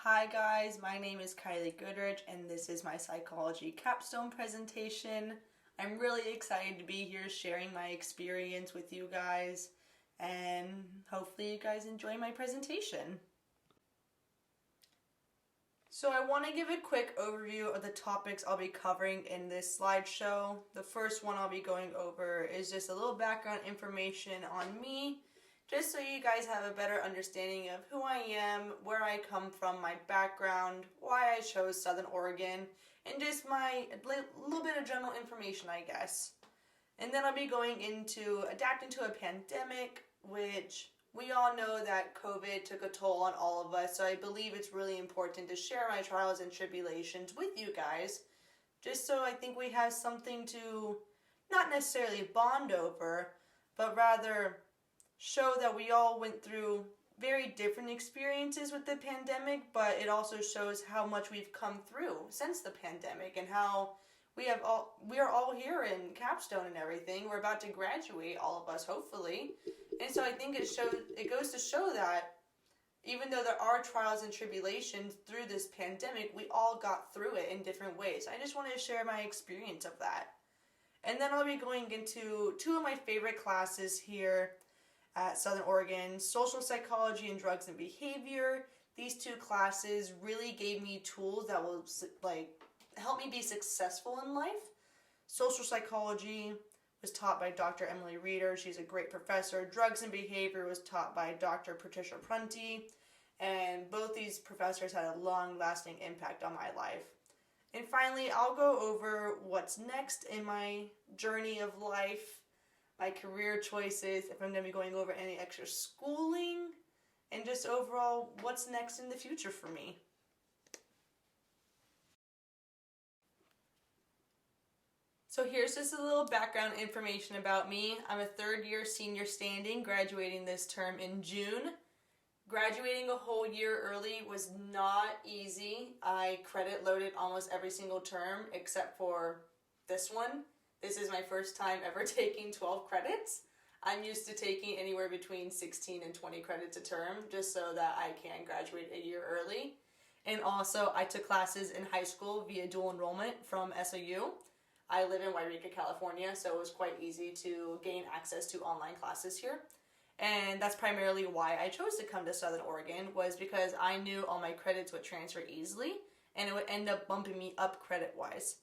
Hi guys, my name is Kylie Goodrich and this is my psychology capstone presentation. I'm really excited to be here sharing my experience with you guys and hopefully you guys enjoy my presentation. So I want to give a quick overview of the topics I'll be covering in this slideshow. The first one I'll be going over is just a little background information on me, just so you guys have a better understanding of who I am, where I come from, my background, why I chose Southern Oregon, and just my little bit of general information, I guess. And then I'll be going into adapting to a pandemic, which we all know that COVID took a toll on all of us, so I believe it's really important to share my trials and tribulations with you guys, just so I think we have something to not necessarily bond over, but rather show that we all went through very different experiences with the pandemic, but it also shows how much we've come through since the pandemic and how we are all here in Capstone and everything. We're about to graduate, all of us, hopefully. And so I think it goes to show that even though there are trials and tribulations through this pandemic, we all got through it in different ways. I just wanted to share my experience of that. And then I'll be going into two of my favorite classes here at Southern Oregon, social psychology and drugs and behavior. These two classes really gave me tools that will help me be successful in life. Social psychology was taught by Dr. Emily Reeder. She's a great professor. Drugs and behavior was taught by Dr. Patricia Prunty, and both these professors had a long-lasting impact on my life. And finally, I'll go over what's next in my journey of life, my career choices, if I'm going to be going over any extra schooling, and just overall what's next in the future for me. So here's just a little background information about me. I'm a third-year senior standing, graduating this term in June. Graduating a whole year early was not easy. I credit loaded almost every single term except for this one. This is my first time ever taking 12 credits. I'm used to taking anywhere between 16 and 20 credits a term just so that I can graduate a year early. And also, I took classes in high school via dual enrollment from SOU. I live in Wairika, California, so it was quite easy to gain access to online classes here. And that's primarily why I chose to come to Southern Oregon, was because I knew all my credits would transfer easily and it would end up bumping me up credit-wise.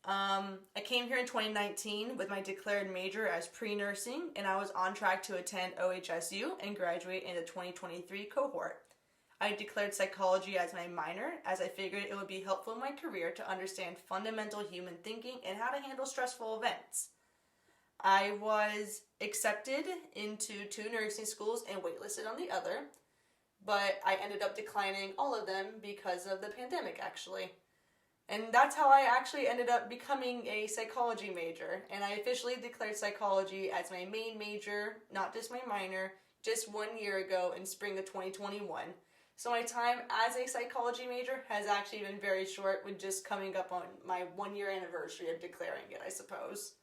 I came here in 2019 with my declared major as pre-nursing, and I was on track to attend OHSU and graduate in the 2023 cohort. I declared psychology as my minor, as I figured it would be helpful in my career to understand fundamental human thinking and how to handle stressful events. I was accepted into 2 nursing schools and waitlisted on the other, but I ended up declining all of them because of the pandemic, actually. And that's how I actually ended up becoming a psychology major, and I officially declared psychology as my main major, not just my minor, just 1 year ago in spring of 2021. So my time as a psychology major has actually been very short, with just coming up on my 1 year anniversary of declaring it, I suppose.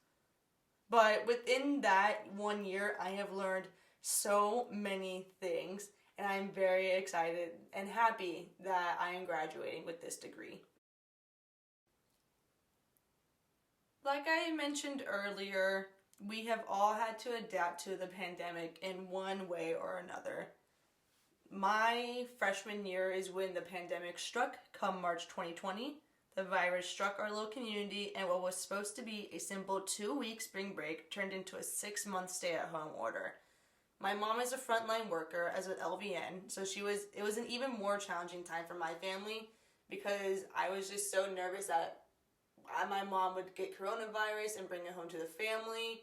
But within that 1 year, I have learned so many things, and I'm very excited and happy that I am graduating with this degree. Like I mentioned earlier, we have all had to adapt to the pandemic in one way or another. My freshman year is when the pandemic struck, come March 2020. The virus struck our little community, and what was supposed to be a simple 2-week spring break turned into a 6-month stay-at-home order. My mom is a frontline worker as an LVN, so it was an even more challenging time for my family, because I was just so nervous that my mom would get coronavirus and bring it home to the family,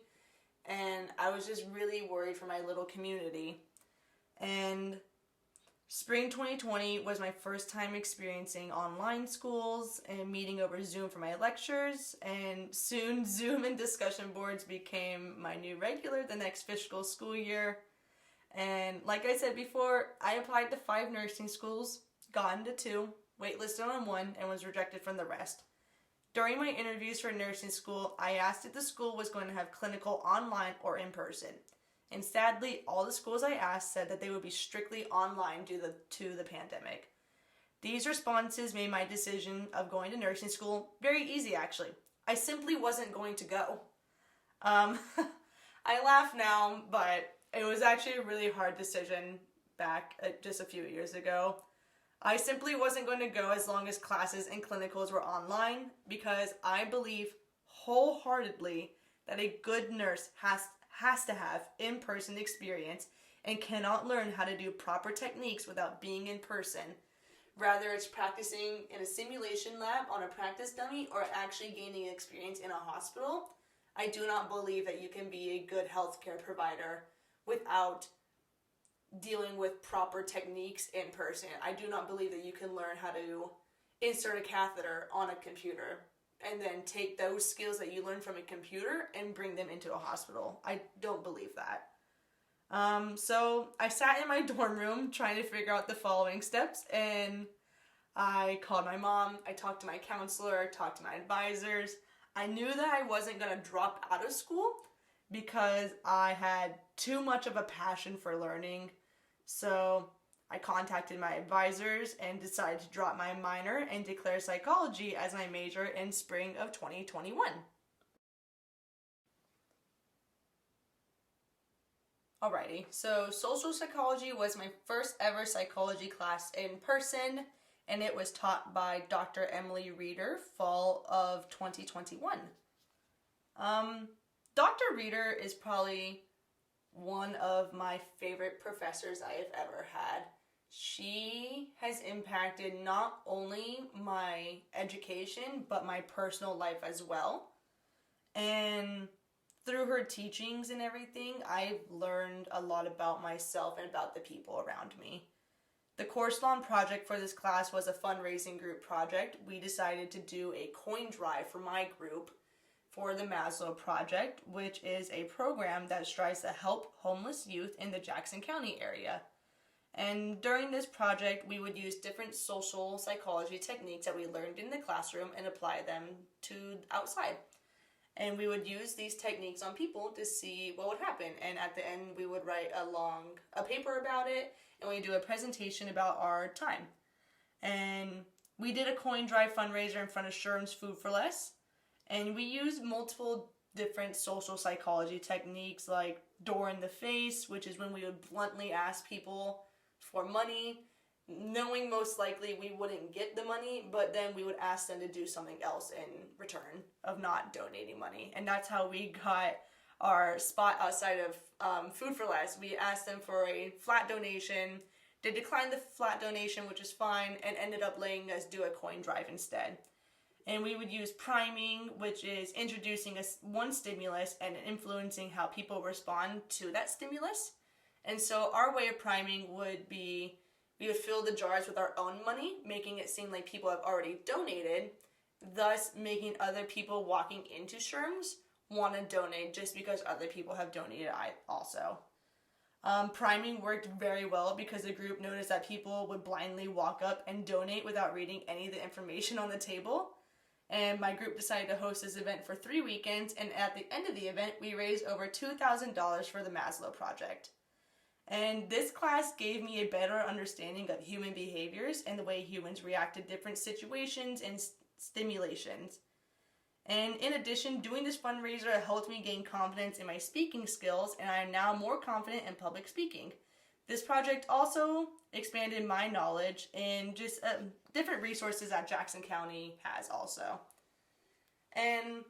and I was just really worried for my little community. And spring 2020 was my first time experiencing online schools and meeting over Zoom for my lectures, and soon Zoom and discussion boards became my new regular the next fiscal school year. And like I said before, I applied to 5 nursing schools, got into 2, waitlisted on 1, and was rejected from the rest. During my interviews for nursing school, I asked if the school was going to have clinical online or in person. And sadly, all the schools I asked said that they would be strictly online due to the pandemic. These responses made my decision of going to nursing school very easy, actually. I simply wasn't going to go. Um, I laugh now, but it was actually a really hard decision back just a few years ago. I simply wasn't going to go as long as classes and clinicals were online because I believe wholeheartedly that a good nurse has to have in-person experience and cannot learn how to do proper techniques without being in person. Rather, it's practicing in a simulation lab on a practice dummy or actually gaining experience in a hospital. I do not believe that you can be a good healthcare provider without dealing with proper techniques in person. I do not believe that you can learn how to insert a catheter on a computer and then take those skills that you learn from a computer and bring them into a hospital. I don't believe that. So I sat in my dorm room trying to figure out the following steps, and I called my mom, I talked to my counselor, talked to my advisors. I knew that I wasn't going to drop out of school because I had too much of a passion for learning. So I contacted my advisors and decided to drop my minor and declare psychology as my major in spring of 2021. Alrighty, so social psychology was my first ever psychology class in person, and it was taught by Dr. Emily Reeder, fall of 2021. Dr. Reeder is probably one of my favorite professors I have ever had. She has impacted not only my education, but my personal life as well. And through her teachings and everything, I've learned a lot about myself and about the people around me. The course lawn project for this class was a fundraising group project. We decided to do a coin drive for my group for the Maslow Project, which is a program that strives to help homeless youth in the Jackson County area. And during this project, we would use different social psychology techniques that we learned in the classroom and apply them to outside. And we would use these techniques on people to see what would happen. And at the end, we would write a paper about it, and we do a presentation about our time. And we did a coin drive fundraiser in front of Sherm's Food for Less. And we used multiple different social psychology techniques like door in the face, which is when we would bluntly ask people for money, knowing most likely we wouldn't get the money, but then we would ask them to do something else in return of not donating money. And that's how we got our spot outside of Food for Less. We asked them for a flat donation. They declined the flat donation, which is fine, and ended up letting us do a coin drive instead. And we would use priming, which is introducing one stimulus and influencing how people respond to that stimulus. And so our way of priming would be, we would fill the jars with our own money, making it seem like people have already donated, thus making other people walking into Sherm's want to donate just because other people have donated also. Priming worked very well because the group noticed that people would blindly walk up and donate without reading any of the information on the table. And my group decided to host this event for 3 weekends, and at the end of the event, we raised over $2,000 for the Maslow Project. And this class gave me a better understanding of human behaviors and the way humans react to different situations and stimulations. And in addition, doing this fundraiser helped me gain confidence in my speaking skills, and I am now more confident in public speaking. This project also expanded my knowledge in just different resources that Jackson County has also. And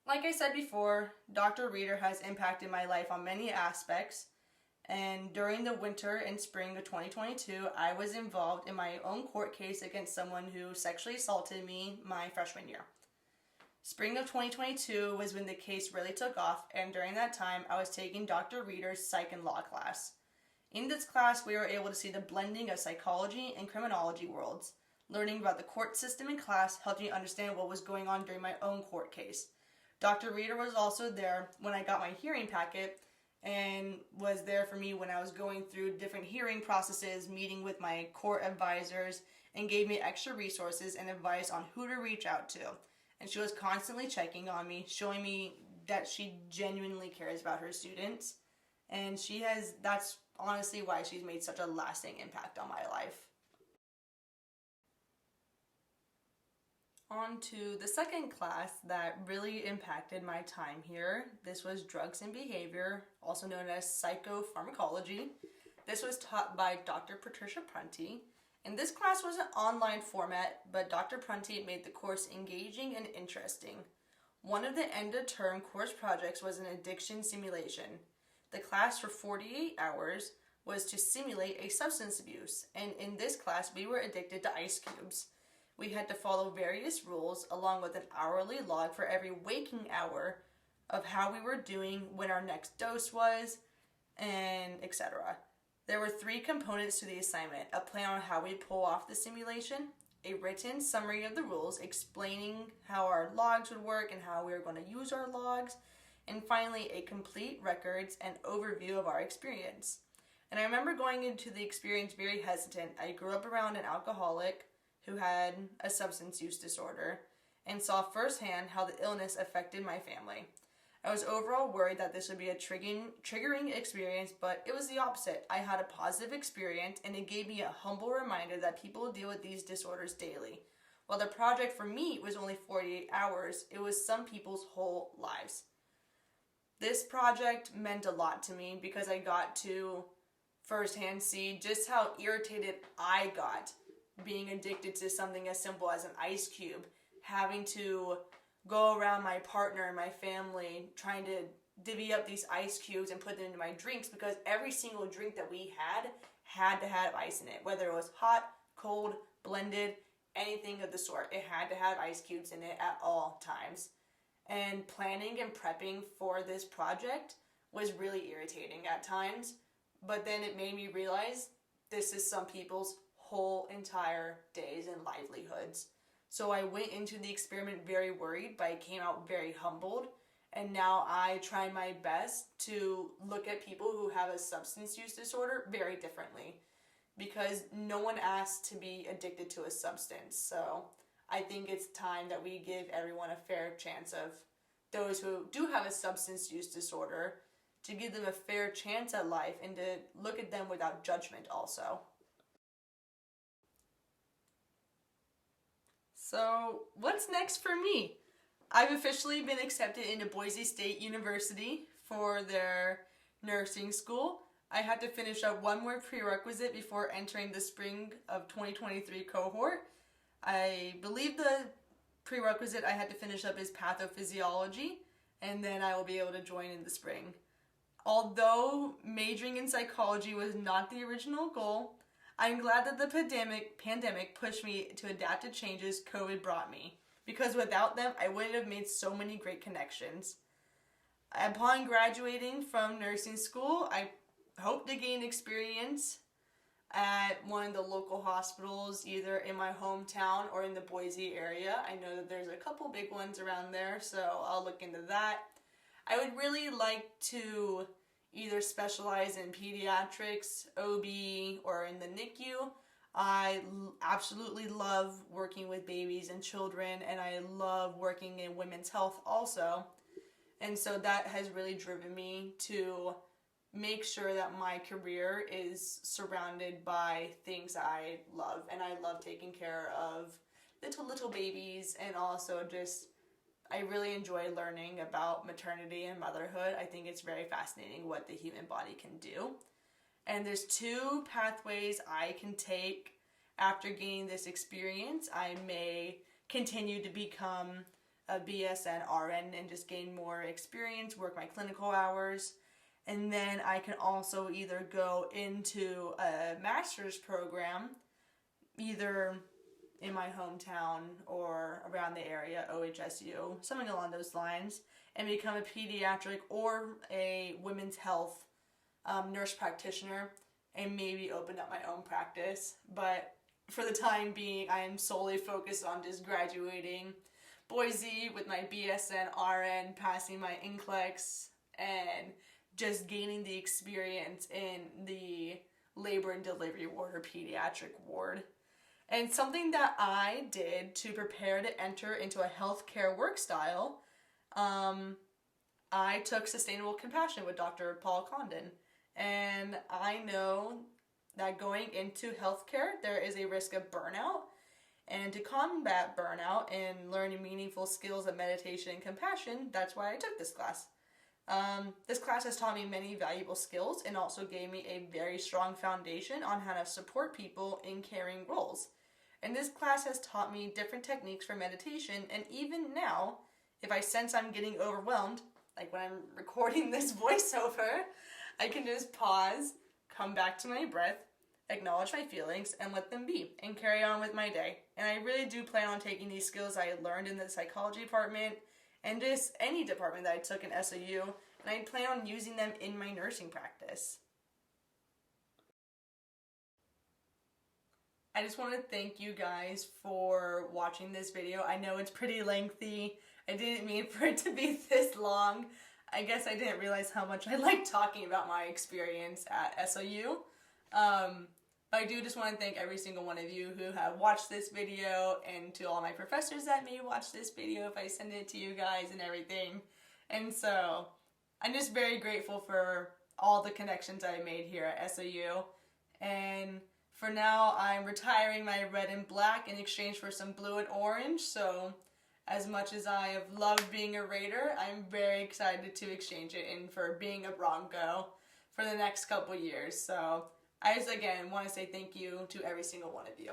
like I said before, Dr. Reeder has impacted my life on many aspects. And during the winter and spring of 2022, I was involved in my own court case against someone who sexually assaulted me my freshman year. Spring of 2022 was when the case really took off, and during that time, I was taking Dr. Reeder's psych and law class. In this class, we were able to see the blending of psychology and criminology worlds. Learning about the court system in class helped me understand what was going on during my own court case. Dr. Reeder was also there when I got my hearing packet and was there for me when I was going through different hearing processes, meeting with my court advisors, and gave me extra resources and advice on who to reach out to. And she was constantly checking on me, showing me that she genuinely cares about her students. And that's honestly why she's made such a lasting impact on my life. On to the second class that really impacted my time here. This was drugs and behavior, also known as psychopharmacology. This was taught by Dr. Patricia Prunty, and this class was an online format, but Dr. Prunty made the course engaging and interesting. One of the end-of-term course projects was an addiction simulation. The class for 48 hours was to simulate a substance abuse, and in this class we were addicted to ice cubes. We had to follow various rules along with an hourly log for every waking hour of how we were doing, when our next dose was, and etc. There were 3 components to the assignment: a plan on how we pull off the simulation, a written summary of the rules explaining how our logs would work and how we were going to use our logs, and finally a complete records and overview of our experience. And I remember going into the experience very hesitant. I grew up around an alcoholic who had a substance use disorder and saw firsthand how the illness affected my family. I was overall worried that this would be a triggering experience, but it was the opposite. I had a positive experience, and it gave me a humble reminder that people deal with these disorders daily. While the project for me was only 48 hours, it was some people's whole lives. This project meant a lot to me because I got to firsthand see just how irritated I got being addicted to something as simple as an ice cube, having to go around my partner and my family trying to divvy up these ice cubes and put them into my drinks, because every single drink that we had to have ice in it, whether it was hot, cold, blended, anything of the sort. It had to have ice cubes in it at all times. And planning and prepping for this project was really irritating at times, but then it made me realize this is some people's whole entire days and livelihoods. So I went into the experiment very worried, but I came out very humbled. And now I try my best to look at people who have a substance use disorder very differently, because no one asked to be addicted to a substance. So I think it's time that we give everyone a fair chance, of those who do have a substance use disorder, to give them a fair chance at life and to look at them without judgment also. So what's next for me? I've officially been accepted into Boise State University for their nursing school. I had to finish up one more prerequisite before entering the spring of 2023 cohort. I believe the prerequisite I had to finish up is pathophysiology, and then I will be able to join in the spring. Although majoring in psychology was not the original goal, I'm glad that the pandemic pushed me to adapt to changes COVID brought me, because without them, I wouldn't have made so many great connections. Upon graduating from nursing school, I hope to gain experience at one of the local hospitals, either in my hometown or in the Boise area. I know that there's a couple big ones around there, so I'll look into that. I would really like to either specialize in pediatrics, OB, or in the NICU. I absolutely love working with babies and children, and I love working in women's health also. And so that has really driven me to make sure that my career is surrounded by things I love. And I love taking care of little babies, and also just, I really enjoy learning about maternity and motherhood. I think it's very fascinating what the human body can do. And there's 2 pathways I can take after gaining this experience. I may continue to become a BSN RN and just gain more experience, work my clinical hours. And then I can also either go into a master's program, either in my hometown or around the area, OHSU, something along those lines, and become a pediatric or a women's health nurse practitioner, and maybe open up my own practice. But for the time being, I am solely focused on just graduating Boise with my BSN RN, passing my NCLEX, and just gaining the experience in the labor and delivery ward or pediatric ward. And something that I did to prepare to enter into a healthcare work style, I took Sustainable Compassion with Dr. Paul Condon. And I know that going into healthcare, there is a risk of burnout. And to combat burnout and learn meaningful skills of meditation and compassion, that's why I took this class. This class has taught me many valuable skills and also gave me a very strong foundation on how to support people in caring roles. And this class has taught me different techniques for meditation, and even now, if I sense I'm getting overwhelmed, like when I'm recording this voiceover, I can just pause, come back to my breath, acknowledge my feelings, and let them be, and carry on with my day. And I really do plan on taking these skills I learned in the psychology department, and just any department that I took in SOU, and I plan on using them in my nursing practice. I just want to thank you guys for watching this video. I know it's pretty lengthy. I didn't mean for it to be this long. I guess I didn't realize how much I like talking about my experience at SOU. But I do just want to thank every single one of you who have watched this video, and to all my professors that may watch this video if I send it to you guys and everything. And so I'm just very grateful for all the connections I made here at SOU. And for now, I'm retiring my red and black in exchange for some blue and orange. So as much as I have loved being a Raider, I'm very excited to exchange it in for being a Bronco for the next couple years. So I just, again, want to say thank you to every single one of you.